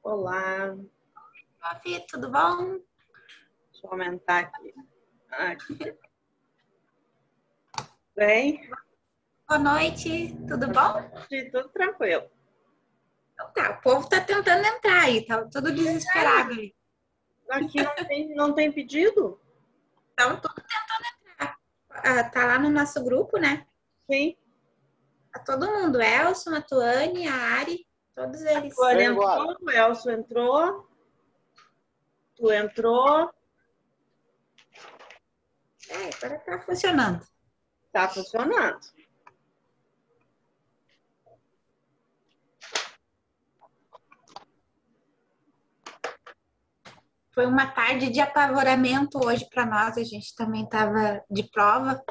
Olá, Fê, tudo bom? deixa eu aumentar aqui. Bem, Boa noite, tudo bom? tudo tranquilo. Então tá, o povo tá tentando entrar aí, tá tudo desesperado ali. Aqui não tem pedido? Então, tudo tentando entrar. Tá lá no nosso grupo, né? Sim. Tá todo mundo, Elson, a Tuane, a Ari, todos eles. O Ari entrou, o Elcio entrou, tu entrou, Agora tá funcionando. tá funcionando. Foi uma tarde de apavoramento hoje para nós, a gente também tava de prova.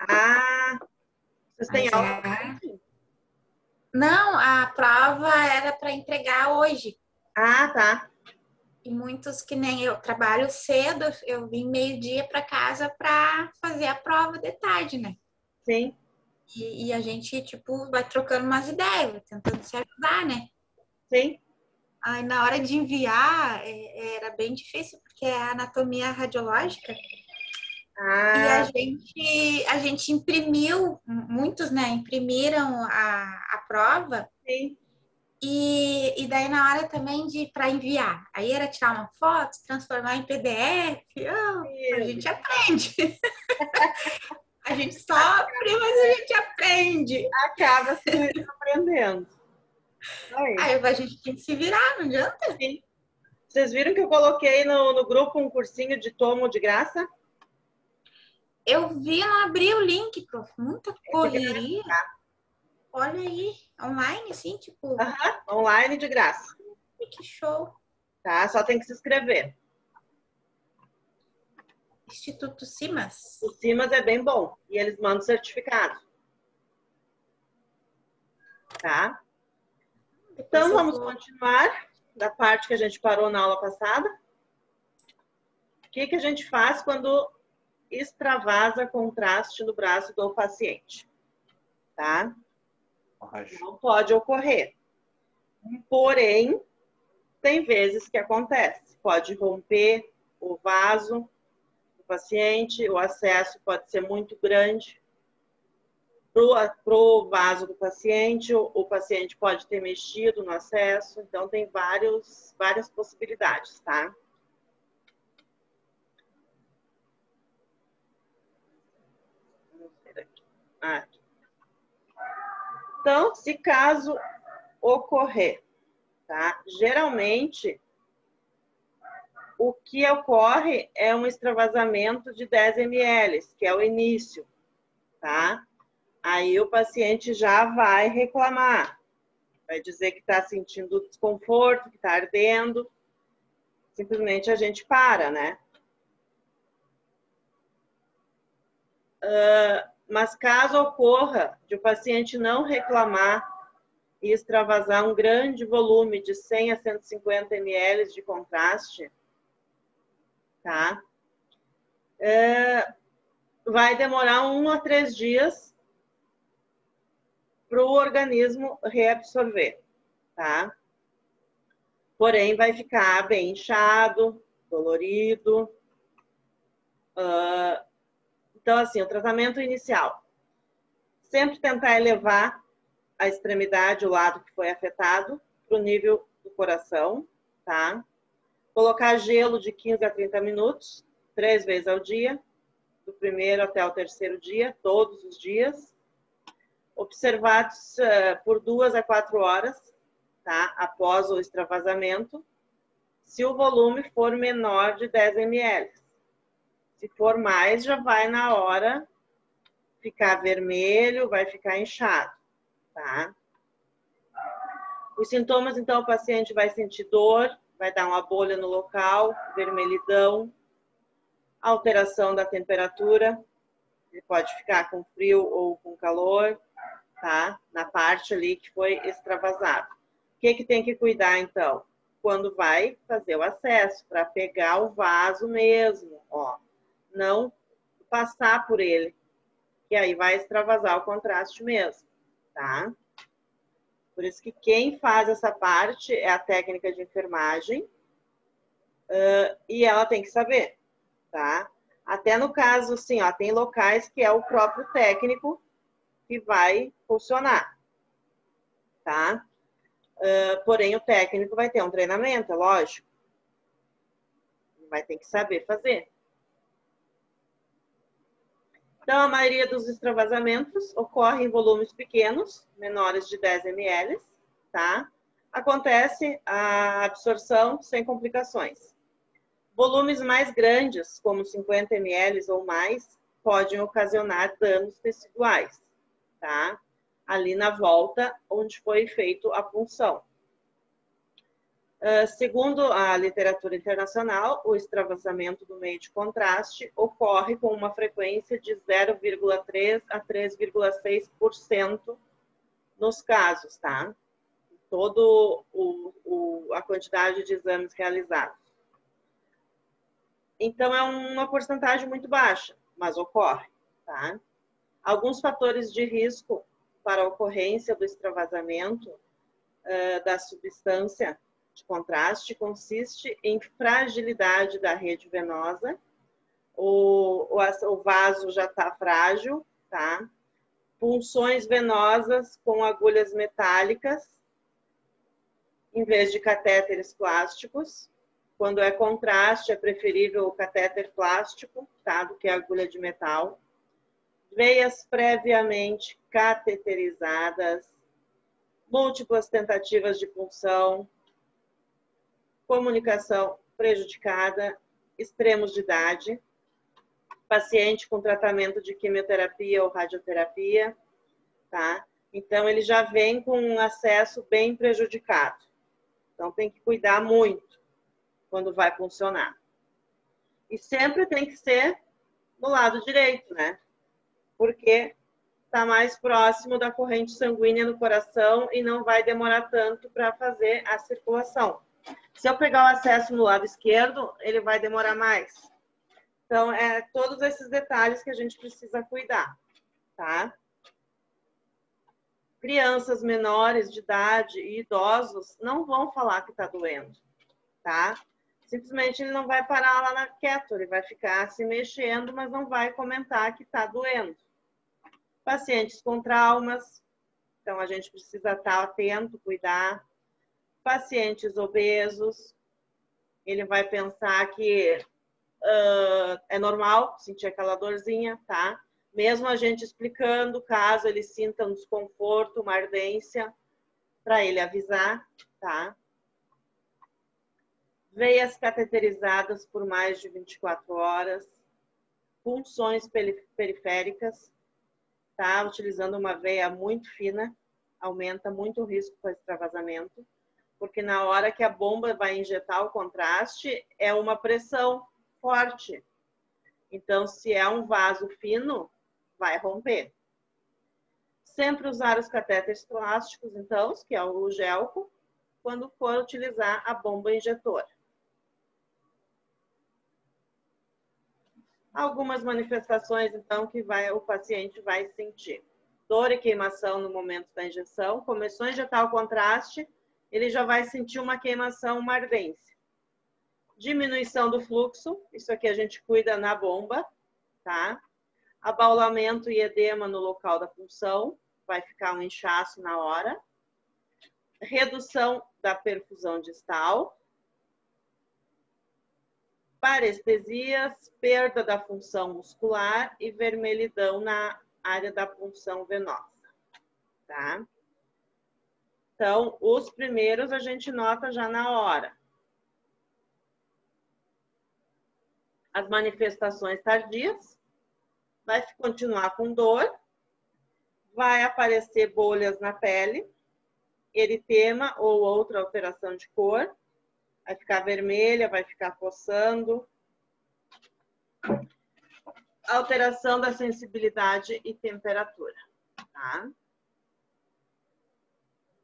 Ah, vocês têm Mas aula? Não, a prova era para entregar hoje. Ah, tá. E muitos que nem eu trabalho cedo, eu vim meio-dia para casa para fazer a prova de tarde, né? Sim, E a gente, tipo, vai trocando umas ideias, vai tentando se ajudar, né? sim. Aí na hora de enviar, era bem difícil, porque é anatomia radiológica. E Ah, a gente imprimiu, muitos, né, imprimiram a prova. sim. E daí na hora também de para enviar. Aí era tirar uma foto, transformar em PDF. A gente aprende. A gente sofre, mas a gente aprende. Acaba se aprendendo. Aí a gente tem que se virar, não adianta. Sim. Vocês viram que eu coloquei no grupo um cursinho de tomo de graça? Eu vi, não abri o link, prof. Muita É de graça, correria. tá? Olha aí, online, assim, tipo, Aham, online de graça, que show. tá? Só tem que se inscrever. Instituto Simas. O Simas é bem bom e eles mandam certificado, tá? Depois Então eu vamos vou. continuar da parte que a gente parou na aula passada. O que a gente faz quando extravasa contraste no braço do paciente, tá? Não pode ocorrer. Porém, tem vezes que acontece. Pode romper o vaso do paciente, o acesso pode ser muito grande para o vaso do paciente, o paciente pode ter mexido no acesso, então tem várias possibilidades, tá? Vamos ver aqui. Aqui. Então, se caso ocorrer, tá? Geralmente, o que ocorre é um extravasamento de 10 ml, que é o início, tá? Aí o paciente já vai reclamar, vai dizer que está sentindo desconforto, que está ardendo. Simplesmente a gente para, né? Mas caso ocorra de o paciente não reclamar e extravasar um grande volume de 100 a 150 ml de contraste, tá? Vai demorar 1 a 3 dias para o organismo reabsorver, tá? Porém, vai ficar bem inchado, dolorido. Então, assim, o tratamento inicial. Sempre tentar elevar a extremidade, o lado que foi afetado, para o nível do coração, tá? Colocar gelo de 15 a 30 minutos, 3 vezes ao dia, do primeiro até o terceiro dia, todos os dias. Observados por 2 a 4 horas, tá? Após o extravasamento, se o volume for menor de 10 ml. Se for mais, já vai na hora ficar vermelho, vai ficar inchado, tá? Os sintomas, então, o paciente vai sentir dor, vai dar uma bolha no local, vermelhidão, alteração da temperatura, ele pode ficar com frio ou com calor, tá? Na parte ali que foi extravasado. O que tem que cuidar, então? Quando vai fazer o acesso, para pegar o vaso mesmo, ó. Não passar por ele, que aí vai extravasar o contraste mesmo, tá? Por isso que quem faz essa parte é a técnica de enfermagem, e ela tem que saber, tá? Até no caso, assim, ó, tem locais que é o próprio técnico que vai funcionar, tá? Porém, o técnico vai ter um treinamento, é lógico. Vai ter que saber fazer. Então, a maioria dos extravasamentos ocorre em volumes pequenos, menores de 10 ml, tá? Acontece a absorção sem complicações. Volumes mais grandes, como 50 ml ou mais, podem ocasionar danos teciduais, tá? Ali na volta onde foi feita a punção. Segundo a literatura internacional, o extravasamento do meio de contraste ocorre com uma frequência de 0,3 a 3,6% nos casos, tá? Todo a quantidade de exames realizados. Então, é uma porcentagem muito baixa, mas ocorre, tá? Alguns fatores de risco para a ocorrência do extravasamento da substância de contraste consiste em fragilidade da rede venosa, o vaso já está frágil, tá? Punções venosas com agulhas metálicas, em vez de catéteres plásticos. Quando é contraste, é preferível o catéter plástico, tá? Do que a agulha de metal. Veias previamente cateterizadas, múltiplas tentativas de punção, comunicação prejudicada, extremos de idade, paciente com tratamento de quimioterapia ou radioterapia, tá? Então, ele já vem com um acesso bem prejudicado. Então, tem que cuidar muito quando vai funcionar. E sempre tem que ser no lado direito, né? Porque está mais próximo da corrente sanguínea no coração e não vai demorar tanto para fazer a circulação. Se eu pegar o acesso no lado esquerdo, ele vai demorar mais. Então, todos esses detalhes que a gente precisa cuidar, tá? Crianças menores de idade e idosos não vão falar que está doendo, tá? Simplesmente ele não vai parar lá quieto, ele vai ficar se mexendo, mas não vai comentar que está doendo. Pacientes com traumas, então a gente precisa estar atento, cuidar. Pacientes obesos, ele vai pensar que é normal sentir aquela dorzinha, tá? Mesmo a gente explicando, caso ele sinta um desconforto, uma ardência, para ele avisar, tá? Veias cateterizadas por mais de 24 horas, punções periféricas, tá? Utilizando uma veia muito fina, aumenta muito o risco para extravasamento, porque na hora que a bomba vai injetar o contraste, é uma pressão forte. Então, se é um vaso fino, vai romper. Sempre usar os catéteres plásticos, então, que é o gelco, quando for utilizar a bomba injetora. Algumas manifestações, então, que o paciente vai sentir. Dor e queimação no momento da injeção. Começou a injetar o contraste, ele já vai sentir uma queimação, uma ardência. Diminuição do fluxo, isso aqui a gente cuida na bomba, tá? Abaulamento e edema no local da punção, vai ficar um inchaço na hora. Redução da perfusão distal. Parestesias, perda da função muscular e vermelhidão na área da punção venosa, tá? Então, os primeiros a gente nota já na hora. As manifestações tardias, vai continuar com dor, vai aparecer bolhas na pele, eritema ou outra alteração de cor, vai ficar vermelha, vai ficar coçando. Alteração da sensibilidade e temperatura, tá?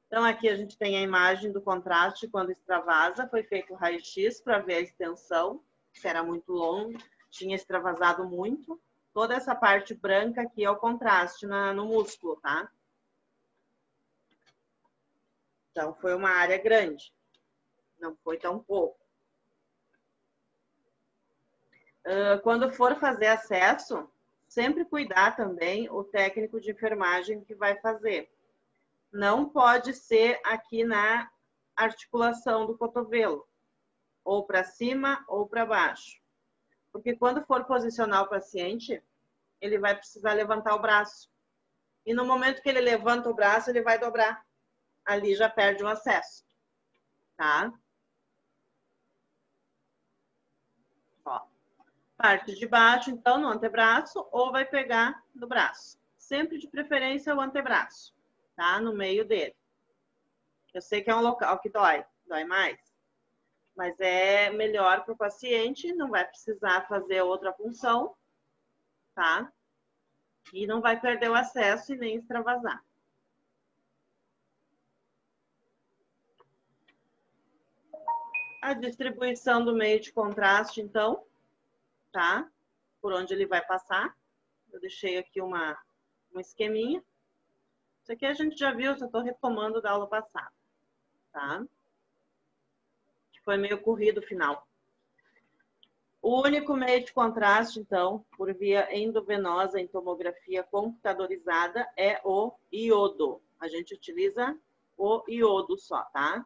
Então, aqui a gente tem a imagem do contraste quando extravasa. Foi feito o raio-x para ver a extensão, que era muito longo, tinha extravasado muito. Toda essa parte branca aqui é o contraste no músculo, tá? Então, foi uma área grande. Não foi tão pouco. Quando for fazer acesso, sempre cuidar também o técnico de enfermagem que vai fazer. Não pode ser aqui na articulação do cotovelo, ou para cima ou para baixo. Porque quando for posicionar o paciente, ele vai precisar levantar o braço. E no momento que ele levanta o braço, ele vai dobrar. Ali já perde o acesso, tá? Ó. Parte de baixo, então, no antebraço, ou vai pegar no braço. Sempre de preferência o antebraço, tá? No meio dele. Eu sei que é um local que dói mais. Mas é melhor para o paciente, não vai precisar fazer outra punção, tá? E não vai perder o acesso e nem extravasar. A distribuição do meio de contraste, então, tá? Por onde ele vai passar. Eu deixei aqui um esqueminha. Isso aqui a gente já viu, só estou retomando da aula passada, tá? Que foi meio corrido o final. O único meio de contraste, então, por via endovenosa em tomografia computadorizada é o iodo. A gente utiliza o iodo só, tá?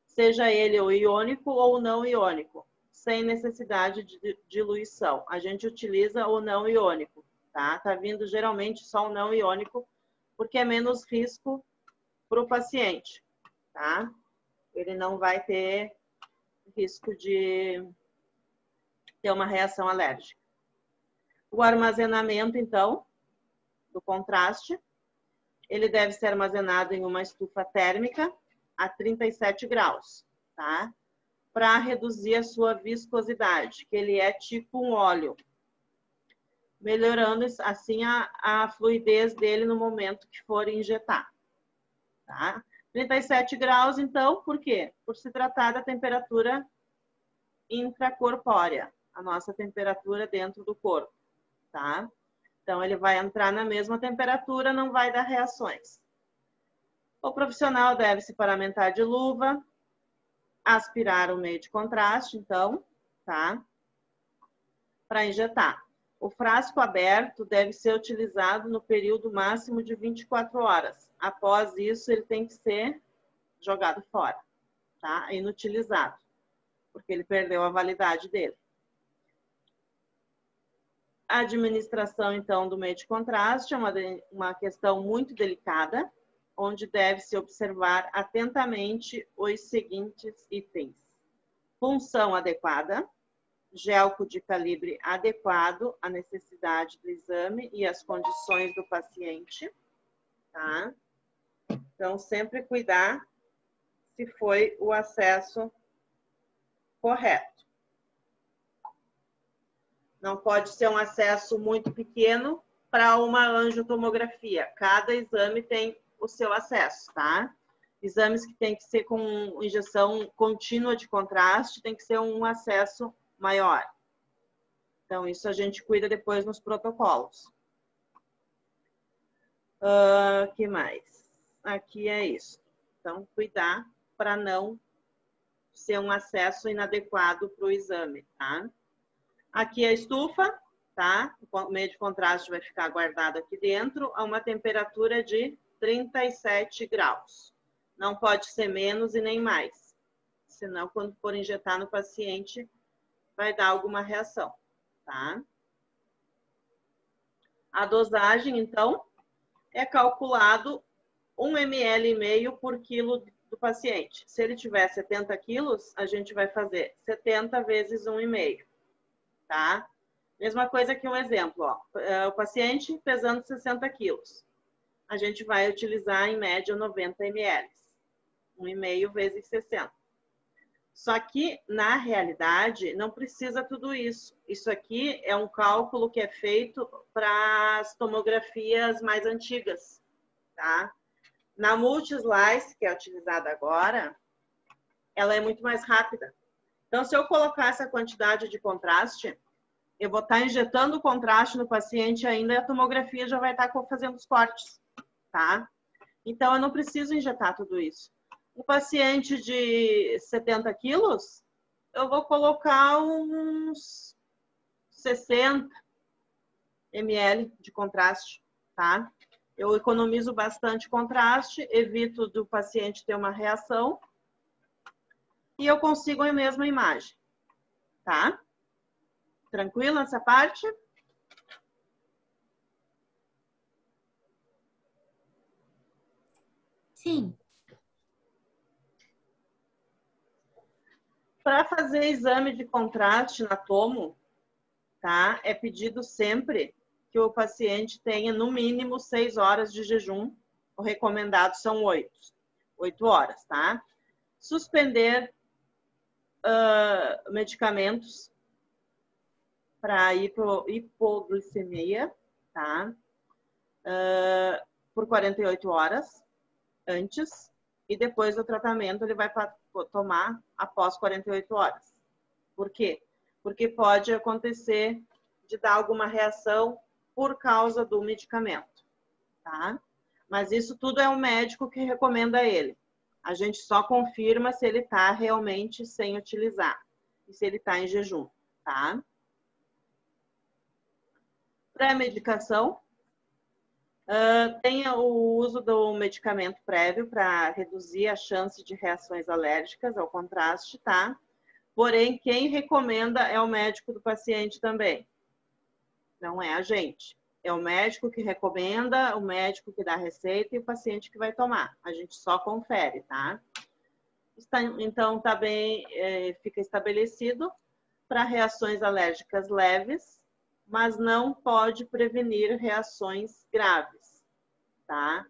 Seja ele o iônico ou não iônico, sem necessidade de diluição. A gente utiliza o não iônico, tá? Tá vindo geralmente só o não iônico, porque é menos risco para o paciente, tá? Ele não vai ter risco de ter uma reação alérgica. O armazenamento, então, do contraste, ele deve ser armazenado em uma estufa térmica a 37 graus, tá? Para reduzir a sua viscosidade, que ele é tipo um óleo, melhorando assim a fluidez dele no momento que for injetar, tá? 37 graus, então, por quê? Por se tratar da temperatura intracorpórea, a nossa temperatura dentro do corpo, tá? Então, ele vai entrar na mesma temperatura, não vai dar reações. O profissional deve se paramentar de luva, aspirar o meio de contraste, então, tá? Para injetar. O frasco aberto deve ser utilizado no período máximo de 24 horas. Após isso, ele tem que ser jogado fora, tá? Inutilizado, porque ele perdeu a validade dele. A administração, então, do meio de contraste é uma questão muito delicada, onde deve-se observar atentamente os seguintes itens. Punção adequada, gelco de calibre adequado à necessidade do exame e às condições do paciente, tá? Então, sempre cuidar se foi o acesso correto. Não pode ser um acesso muito pequeno para uma angiotomografia. Cada exame tem o seu acesso, tá? Exames que tem que ser com injeção contínua de contraste, tem que ser um acesso maior. Então, isso a gente cuida depois nos protocolos. Que mais? Aqui é isso. Então, cuidar para não ser um acesso inadequado para o exame, tá? Aqui a estufa, tá? O meio de contraste vai ficar guardado aqui dentro a uma temperatura de 37 graus. Não pode ser menos e nem mais. Senão, quando for injetar no paciente, vai dar alguma reação, tá? A dosagem, então, é calculado 1,5 ml por quilo do paciente. Se ele tiver 70 quilos, a gente vai fazer 70 vezes 1,5. Tá? Mesma coisa que um exemplo, ó. O paciente pesando 60 quilos. A gente vai utilizar, em média, 90 ml. 1,5 vezes 60. Só que, na realidade, não precisa tudo isso. Isso aqui é um cálculo que é feito para as tomografias mais antigas, tá? Na multi-slice, que é utilizada agora, ela é muito mais rápida. Então, se eu colocar essa quantidade de contraste, eu vou estar injetando o contraste no paciente ainda e a tomografia já vai estar fazendo os cortes, tá? Então, eu não preciso injetar tudo isso. Um paciente de 70 quilos, eu vou colocar uns 60 ml de contraste, tá? Eu economizo bastante contraste, evito do paciente ter uma reação e eu consigo a mesma imagem, tá? Tranquilo essa parte? Sim. Para fazer exame de contraste na tomo, tá? É pedido sempre que o paciente tenha no mínimo 6 horas de jejum. O recomendado são 8 horas, tá? Suspender medicamentos para hipoglicemia, tá? Por 48 horas antes e depois do tratamento ele vai tomar após 48 horas. Por quê? Porque pode acontecer de dar alguma reação por causa do medicamento, tá? Mas isso tudo é o médico que recomenda ele. A gente só confirma se ele está realmente sem utilizar e se ele está em jejum, tá? Pré-medicação. Tem o uso do medicamento prévio para reduzir a chance de reações alérgicas ao contraste, tá? Porém, quem recomenda é o médico do paciente também. Não é a gente. É o médico que recomenda, o médico que dá a receita e o paciente que vai tomar. A gente só confere, tá? Então, tá bem, fica estabelecido para reações alérgicas leves, mas não pode prevenir reações graves, tá?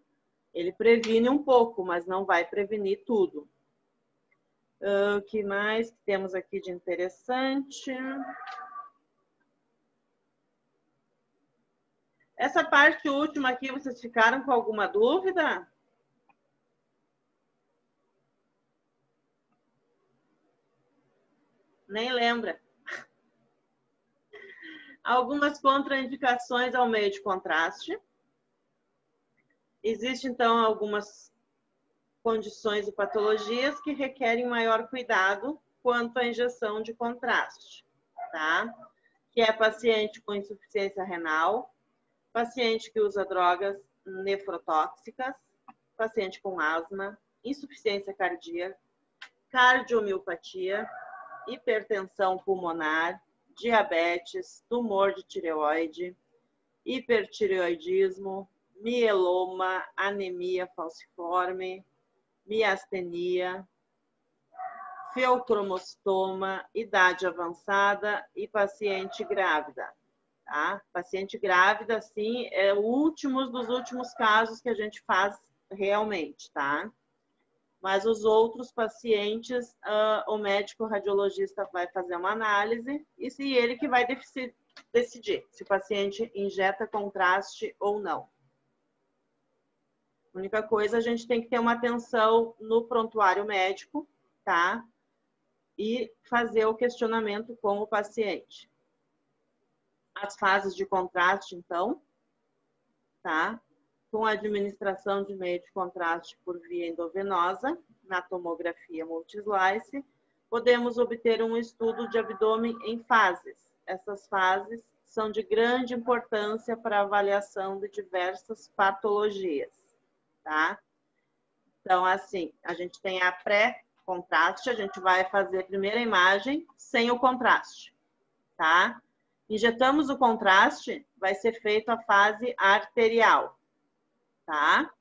Ele previne um pouco, mas não vai prevenir tudo. O que mais temos aqui de interessante? Essa parte última aqui, vocês ficaram com alguma dúvida? Nem lembra. Algumas contraindicações ao meio de contraste. Existem, então, algumas condições e patologias que requerem maior cuidado quanto à injeção de contraste, tá? Que é paciente com insuficiência renal, paciente que usa drogas nefrotóxicas, paciente com asma, insuficiência cardíaca, cardiomiopatia, hipertensão pulmonar, diabetes, tumor de tireoide, hipertireoidismo, mieloma, anemia falciforme, miastenia, feocromostoma, idade avançada e paciente grávida. Tá? Paciente grávida, sim, é o último dos últimos casos que a gente faz realmente, tá? Mas os outros pacientes, o médico radiologista vai fazer uma análise e se ele que vai decidir se o paciente injeta contraste ou não. A única coisa, a gente tem que ter uma atenção no prontuário médico, tá? E fazer o questionamento com o paciente. As fases de contraste, então, tá? Com a administração de meio de contraste por via endovenosa, na tomografia multislice, podemos obter um estudo de abdômen em fases. Essas fases são de grande importância para a avaliação de diversas patologias, tá? Então, assim, a gente tem a pré-contraste, a gente vai fazer a primeira imagem sem o contraste, tá? Injetamos o contraste, vai ser feito a fase arterial, tá?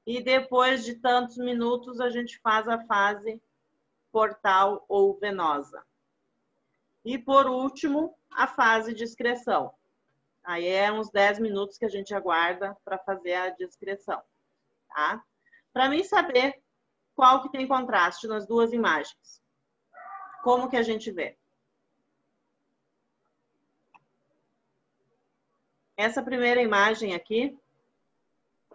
E depois de tantos minutos, a gente faz a fase portal ou venosa. E por último, a fase de excreção. Aí é uns 10 minutos que a gente aguarda para fazer a discreção, tá? Para mim saber qual que tem contraste nas duas imagens. Como que a gente vê? Essa primeira imagem aqui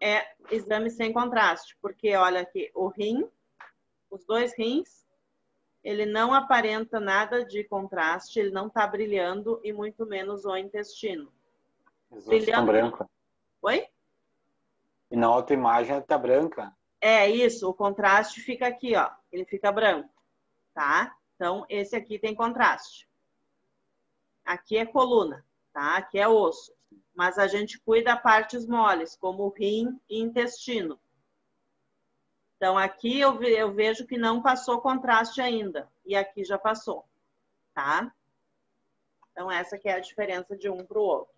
é exame sem contraste, porque olha aqui, o rim, os dois rins, ele não aparenta nada de contraste, ele não está brilhando e muito menos o intestino. Os outros estão brancos. Oi? E na outra imagem ela está branca. É isso, o contraste fica aqui, ó. Ele fica branco, tá? Então, esse aqui tem contraste. Aqui é coluna, tá? Aqui é osso. Mas a gente cuida de partes moles, como o rim e intestino. Então, aqui eu vejo que não passou contraste ainda. E aqui já passou, tá? Então, essa que é a diferença de um para o outro.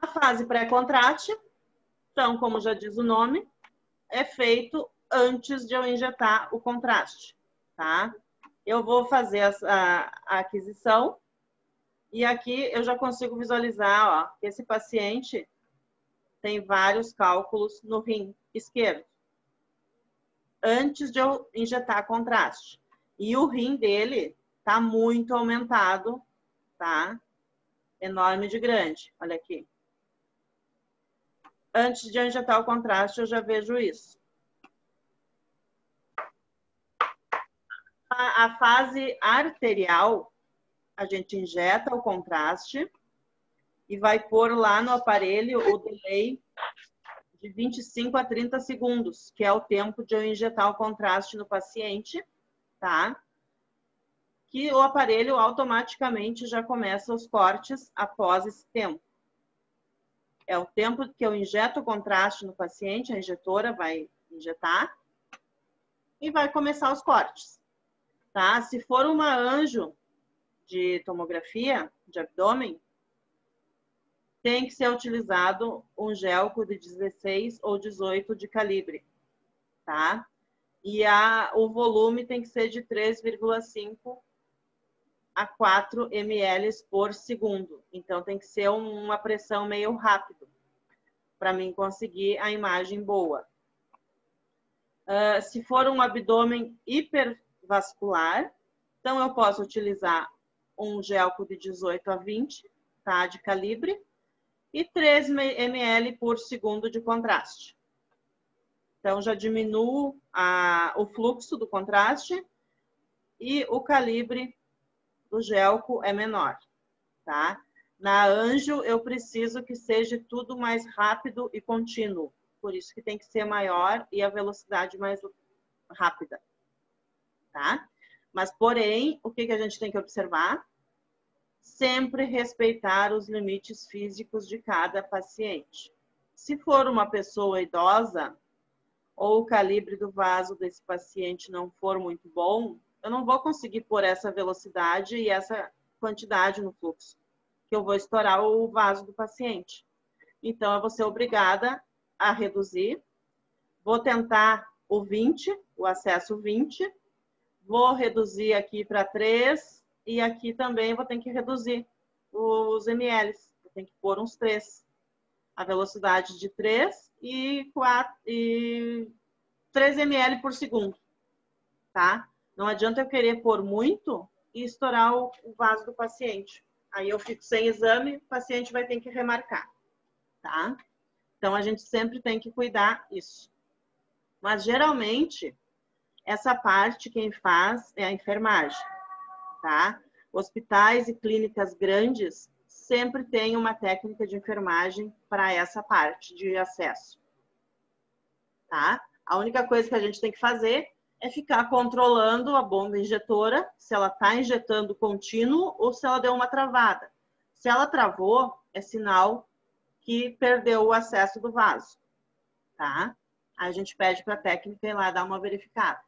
A fase pré-contraste, então, como já diz o nome, é feito antes de eu injetar o contraste, tá? Eu vou fazer a aquisição e aqui eu já consigo visualizar, ó, que esse paciente tem vários cálculos no rim esquerdo, antes de eu injetar contraste. E o rim dele tá muito aumentado, tá? Enorme de grande, olha aqui. Antes de eu injetar o contraste, eu já vejo isso. A fase arterial, a gente injeta o contraste e vai pôr lá no aparelho o delay de 25 a 30 segundos, que é o tempo de eu injetar o contraste no paciente, tá? Que o aparelho automaticamente já começa os cortes após esse tempo. É o tempo que eu injeto o contraste no paciente, a injetora vai injetar e vai começar os cortes, tá? Se for uma anjo de tomografia de abdômen, tem que ser utilizado um gelco de 16 ou 18 de calibre, tá? E o volume tem que ser de 3,5 a 4 ml por segundo. Então, tem que ser uma pressão meio rápido, para mim conseguir a imagem boa. Se for um abdômen hipervascular, então eu posso utilizar um gelco de 18 a 20, tá, de calibre, e 3 ml por segundo de contraste. Então, já diminuo o fluxo do contraste e o calibre do gelco é menor, tá? Na anjo, eu preciso que seja tudo mais rápido e contínuo. Por isso que tem que ser maior e a velocidade mais rápida, tá? Mas, porém, o que a gente tem que observar? Sempre respeitar os limites físicos de cada paciente. Se for uma pessoa idosa ou o calibre do vaso desse paciente não for muito bom, eu não vou conseguir pôr essa velocidade e essa quantidade no fluxo, que eu vou estourar o vaso do paciente. Então, eu vou ser obrigada a reduzir. Vou tentar o 20, o acesso 20. Vou reduzir aqui para 3 e aqui também vou ter que reduzir os ml. Eu tenho que pôr uns 3. A velocidade de 3 e 3 ml por segundo, tá? Não adianta eu querer pôr muito e estourar o vaso do paciente. Aí eu fico sem exame, o paciente vai ter que remarcar, tá? Então, a gente sempre tem que cuidar isso. Mas, geralmente, essa parte quem faz é a enfermagem, tá? Hospitais e clínicas grandes sempre têm uma técnica de enfermagem para essa parte de acesso, tá? A única coisa que a gente tem que fazer é ficar controlando a bomba injetora, se ela está injetando contínuo ou se ela deu uma travada. Se ela travou, é sinal que perdeu o acesso do vaso, tá? Aí a gente pede para a técnica ir lá dar uma verificada.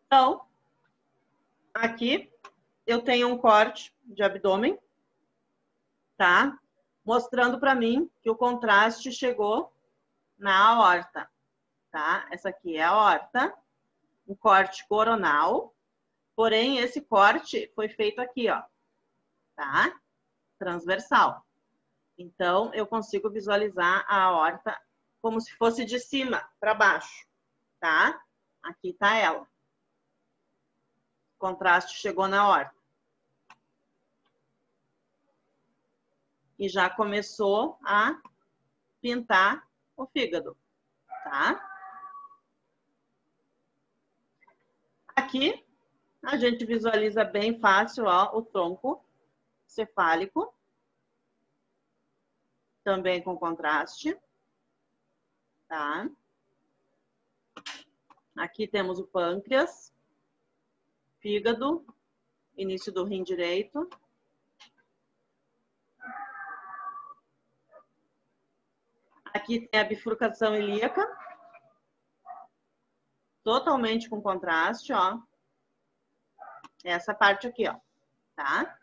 Então, aqui eu tenho um corte de abdômen, tá? Mostrando para mim que o contraste chegou na aorta, tá? Essa aqui é a aorta, um corte coronal, porém esse corte foi feito aqui, ó, tá? Transversal. Então, eu consigo visualizar a aorta como se fosse de cima para baixo, tá? Aqui tá ela. O contraste chegou na aorta. E já começou a pintar o fígado, tá? Aqui, a gente visualiza bem fácil, ó, o tronco cefálico, também com contraste, tá? Aqui temos o pâncreas, fígado, início do rim direito. Aqui tem a bifurcação ilíaca, totalmente com contraste, ó. Essa parte aqui, ó, tá?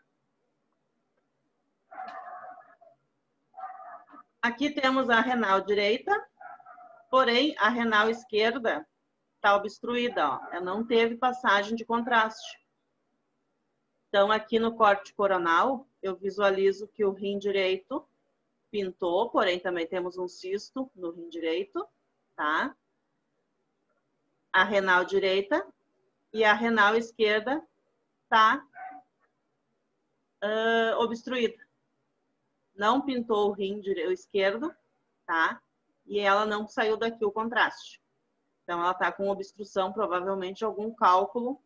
Aqui temos a renal direita, porém a renal esquerda está obstruída, ó. Ela não teve passagem de contraste. Então, aqui no corte coronal, eu visualizo que o rim direito pintou, porém também temos um cisto no rim direito, tá? A renal direita e a renal esquerda tá obstruída. Não pintou o rim esquerdo, tá? E ela não saiu daqui o contraste. Então, ela tá com obstrução, provavelmente algum cálculo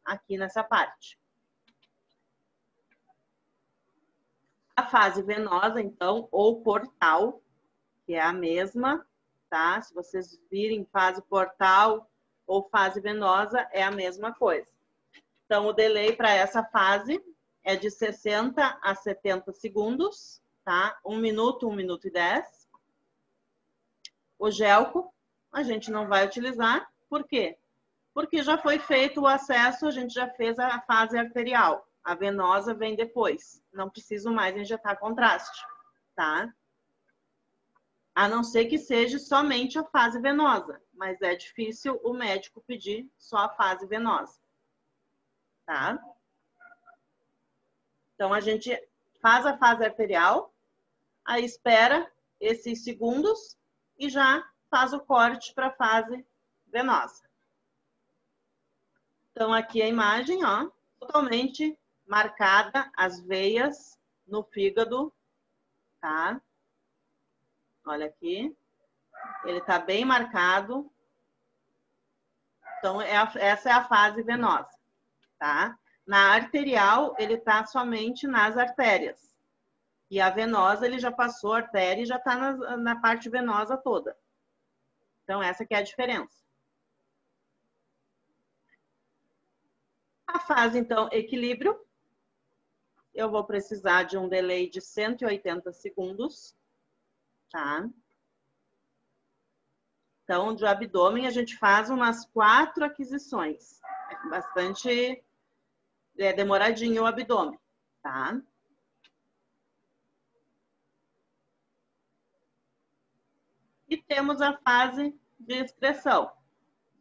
aqui nessa parte. A fase venosa, então, ou portal, que é a mesma, tá? Se vocês virem fase portal ou fase venosa, é a mesma coisa. Então, o delay para essa fase é de 60 a 70 segundos, tá? 1 minuto, 1 minuto e 10. O gelco, a gente não vai utilizar. Por quê? Porque já foi feito o acesso, a gente já fez a fase arterial. A venosa vem depois. Não preciso mais injetar contraste, tá? A não ser que seja somente a fase venosa, mas é difícil o médico pedir só a fase venosa, tá? Então, a gente faz a fase arterial, aí espera esses segundos e já faz o corte para a fase venosa. Então, aqui a imagem, ó, totalmente marcada as veias no fígado, tá? Olha aqui. Ele tá bem marcado. Então, essa é a fase venosa, tá? Na arterial, ele tá somente nas artérias. E a venosa, ele já passou a artéria e já tá na parte venosa toda. Então, essa que é a diferença. A fase, então, equilíbrio. Eu vou precisar de um delay de 180 segundos, tá? Então, de abdômen, a gente faz umas 4 aquisições. É bastante demoradinho o abdômen, tá? E temos a fase de excreção.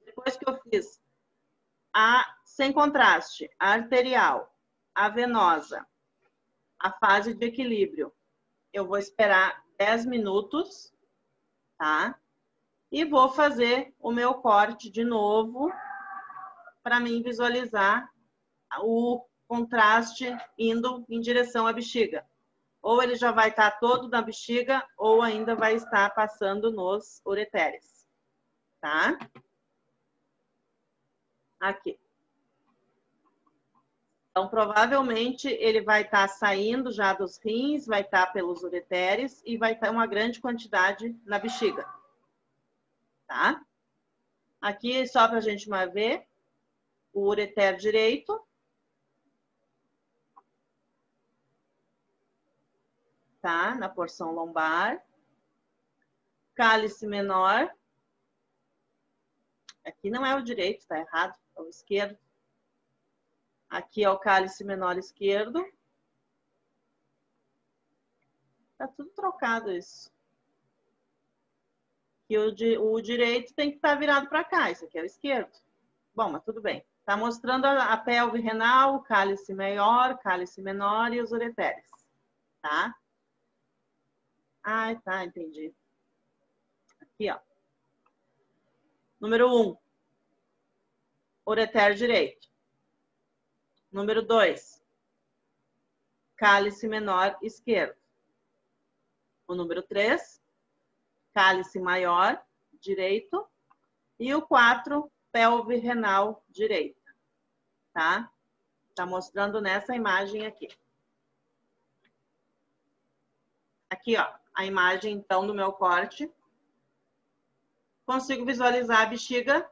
Depois que eu fiz a sem contraste, a arterial, a venosa, a fase de equilíbrio, eu vou esperar 10 minutos, tá? E vou fazer o meu corte de novo para mim visualizar o contraste indo em direção à bexiga. Ou ele já vai estar todo na bexiga, ou ainda vai estar passando nos ureteres, tá? Aqui. Então, provavelmente, ele vai estar saindo já dos rins, vai estar pelos ureteres e vai estar uma grande quantidade na bexiga. Tá? Aqui, só para a gente ver, o ureter direito. Tá? Na porção lombar. Cálice menor. Aqui não é o direito, tá errado, é o esquerdo. Aqui é o cálice menor esquerdo. Tá tudo trocado isso. E o direito tem que estar virado para cá. Isso aqui é o esquerdo. Bom, mas tudo bem. Tá mostrando a pelve renal, o cálice maior, cálice menor e os ureteres. Tá? Ah, tá, entendi. Aqui, ó. Número 1. Ureter direito. Número 2. Cálice menor esquerdo. O número 3. Cálice maior direito. E o 4, pelve renal direita. Tá? Tá mostrando nessa imagem aqui. Aqui, ó, a imagem, então, do meu corte. Consigo visualizar a bexiga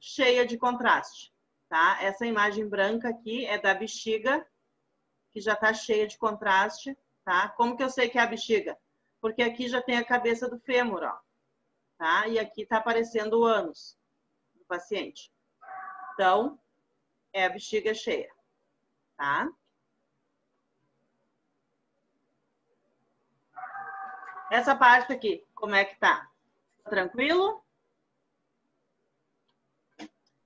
cheia de contraste, tá? Essa imagem branca aqui é da bexiga, que já tá cheia de contraste, tá? Como que eu sei que é a bexiga? Porque aqui já tem a cabeça do fêmur, ó, tá? E aqui tá aparecendo o ânus do paciente. Então, é a bexiga cheia, tá? Essa parte aqui, como é que tá? Tranquilo?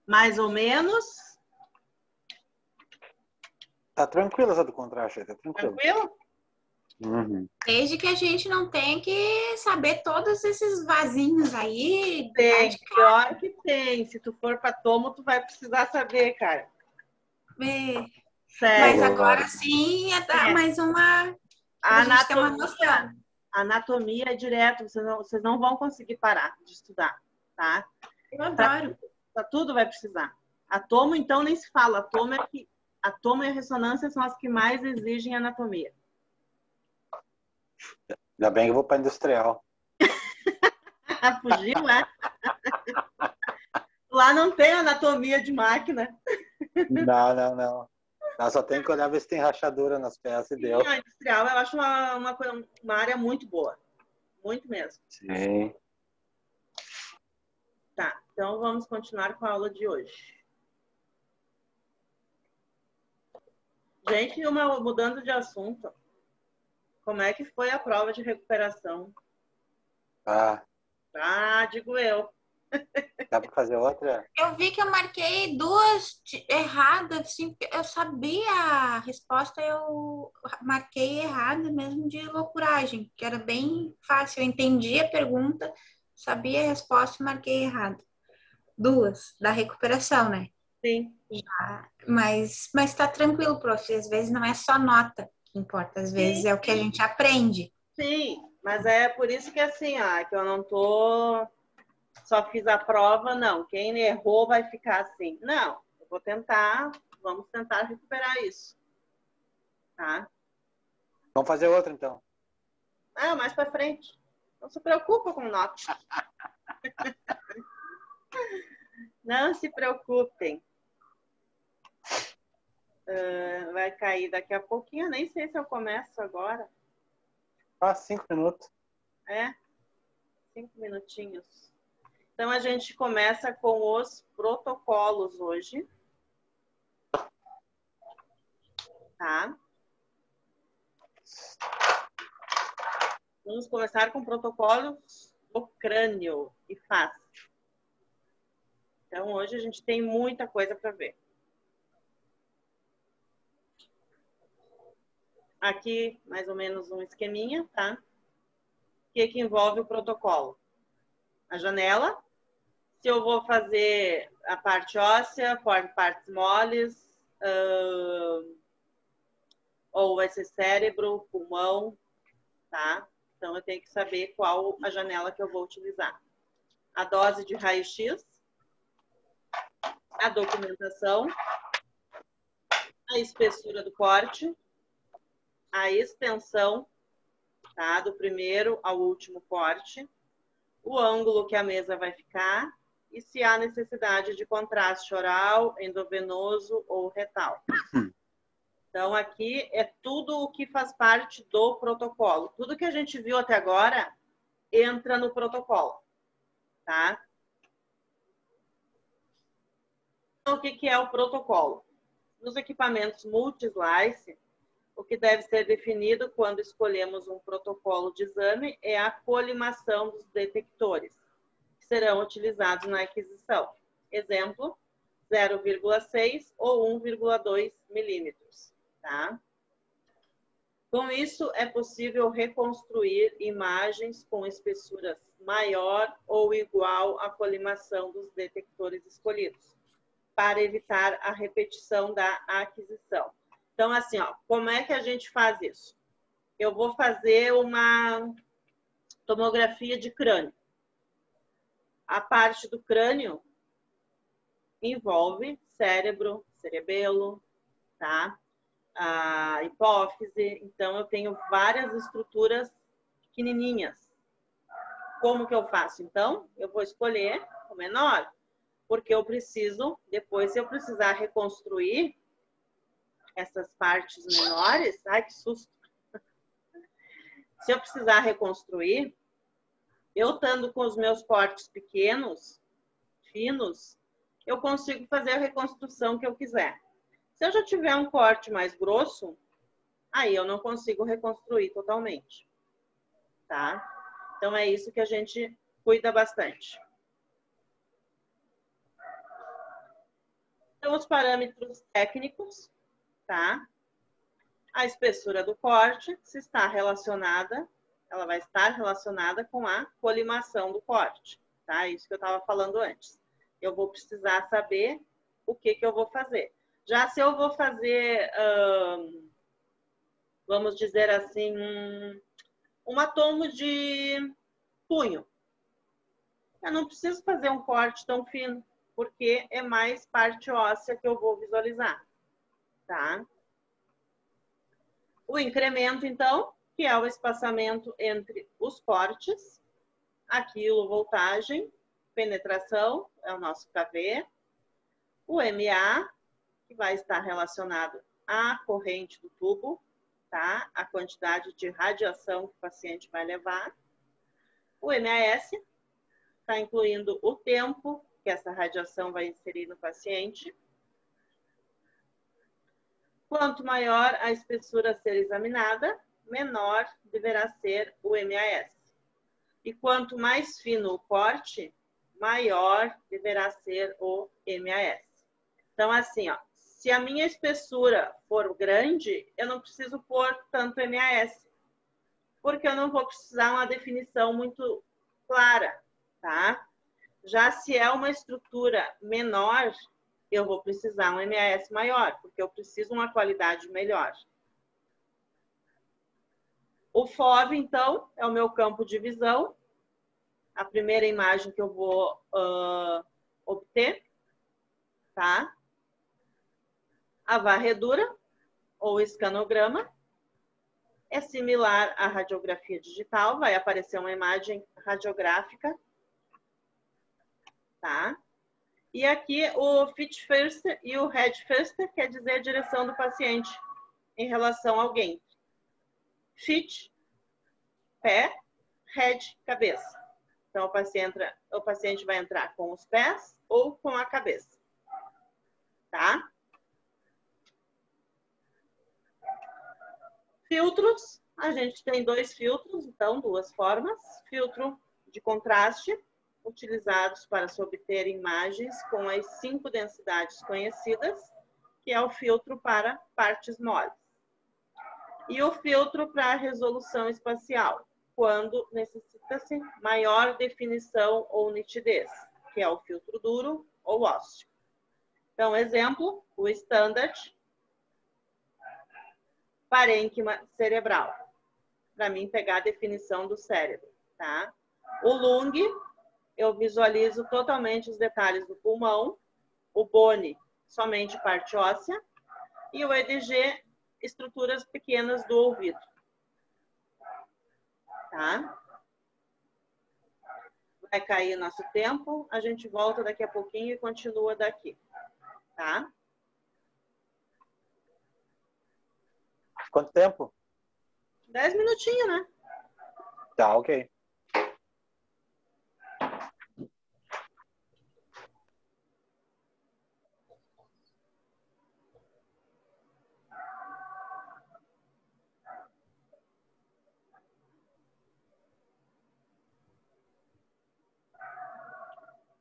Mais ou menos? Tá tranquilo essa do contraste, tá tranquilo. Tranquilo? Uhum. Desde que a gente não tenha que saber todos esses vasinhos aí. Tem, pior que tem. Se tu for para tomo, tu vai precisar saber, cara. Mas Sério. agora sim é dar mais uma. A A gente tem uma noção. anatomia é direto, vocês não vão conseguir parar de estudar, tá? Eu adoro. Pra tudo vai precisar. A tomo, então, nem se fala. A tomo e a ressonância são as que mais exigem anatomia. Ainda bem que eu vou para industrial. Fugiu, é? Lá não tem anatomia de máquina. Não. Nós só tem que olhar ver se tem rachadura nas peças e deu. A industrial eu acho uma área muito boa. Muito mesmo. Sim. Tá, então vamos continuar com a aula de hoje. Gente, mudando de assunto, como é que foi a prova de recuperação? Digo eu. Dá para fazer outra? Eu vi que eu marquei duas erradas, assim, eu sabia a resposta, eu marquei errada mesmo de loucuragem, que era bem fácil. Eu entendi a pergunta, sabia a resposta e marquei errado. Duas, da recuperação, né? Sim. Mas tá tranquilo, prof. Às vezes não é só nota que importa, às vezes é o que a gente aprende. Sim, mas é por isso que assim, que eu não tô... Só fiz a prova, não. Quem errou vai ficar assim. Não, eu vou tentar, vamos tentar recuperar isso. Tá? Vamos fazer outra, então. Mais para frente. Não se preocupa com nota. Não se preocupem. Vai cair daqui a pouquinho. Nem sei se eu começo agora. 5 minutos. 5 minutinhos. Então, a gente começa com os protocolos hoje. Tá? Vamos começar com protocolos do crânio e face. Então, hoje a gente tem muita coisa para ver. Aqui, mais ou menos um esqueminha, tá? O que envolve o protocolo? A janela. Se eu vou fazer a parte óssea, partes moles, ou vai ser cérebro, pulmão, tá? Então, eu tenho que saber qual a janela que eu vou utilizar. A dose de raio-x, a documentação, a espessura do corte, a extensão, tá? Do primeiro ao último corte, o ângulo que a mesa vai ficar e se há necessidade de contraste oral, endovenoso ou retal. Então, aqui é tudo o que faz parte do protocolo. Tudo que a gente viu até agora entra no protocolo, tá? Então, o que é o protocolo? Nos equipamentos multi-slice, o que deve ser definido quando escolhemos um protocolo de exame é a colimação dos detectores, que serão utilizados na aquisição. Exemplo, 0,6 ou 1,2 milímetros. Tá? Com isso, é possível reconstruir imagens com espessuras maior ou igual à colimação dos detectores escolhidos, para evitar a repetição da aquisição. Então, assim, como é que a gente faz isso? Eu vou fazer uma tomografia de crânio. A parte do crânio envolve cérebro, cerebelo, tá? A hipófise. Então, eu tenho várias estruturas pequenininhas. Como que eu faço? Então, eu vou escolher o menor, porque eu preciso, depois, se eu precisar reconstruir essas partes menores, ai, que susto! Se eu precisar reconstruir, eu estando com os meus cortes pequenos, finos, eu consigo fazer a reconstrução que eu quiser. Se eu já tiver um corte mais grosso, aí eu não consigo reconstruir totalmente, tá? Então, é isso que a gente cuida bastante. Então, os parâmetros técnicos, tá? A espessura do corte, se está relacionada, ela vai estar relacionada com a colimação do corte, tá? Isso que eu estava falando antes. Eu vou precisar saber o que eu vou fazer. Já se eu vou fazer, vamos dizer assim, um atomo de punho, eu não preciso fazer um corte tão fino, porque é mais parte óssea que eu vou visualizar, tá? O incremento, então, que é o espaçamento entre os cortes, a quilovoltagem, penetração, é o nosso KV, o MA, que vai estar relacionado à corrente do tubo, tá? A quantidade de radiação que o paciente vai levar. O MAS está incluindo o tempo que essa radiação vai inserir no paciente. Quanto maior a espessura a ser examinada, menor deverá ser o MAS. E quanto mais fino o corte, maior deverá ser o MAS. Então, assim, ó, se a minha espessura for grande, eu não preciso pôr tanto MAS, porque eu não vou precisar uma definição muito clara, tá? Já se é uma estrutura menor, eu vou precisar um MAS maior, porque eu preciso uma qualidade melhor. O FOV, então, é o meu campo de visão. A primeira imagem que eu vou obter, tá? A varredura, ou escanograma, é similar à radiografia digital, vai aparecer uma imagem radiográfica, tá? E aqui o Fit First e o Head First quer dizer a direção do paciente em relação a alguém. Fit, pé, Head, cabeça. Então, o paciente vai entrar com os pés ou com a cabeça, tá? Filtros, a gente tem dois filtros, então, duas formas. Filtro de contraste, utilizados para se obter imagens com as 5 densidades conhecidas, que é o filtro para partes moles. E o filtro para resolução espacial, quando necessita-se maior definição ou nitidez, que é o filtro duro ou ósseo. Então, exemplo, o standard, parênquima cerebral, para mim pegar a definição do cérebro, tá? O lung, eu visualizo totalmente os detalhes do pulmão, o bone, somente parte óssea, e o EDG, estruturas pequenas do ouvido, tá? Vai cair nosso tempo, a gente volta daqui a pouquinho e continua daqui, tá? Quanto tempo? 10 minutinhos, né? Tá, ok.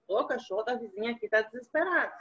O cachorro da vizinha aqui tá desesperado.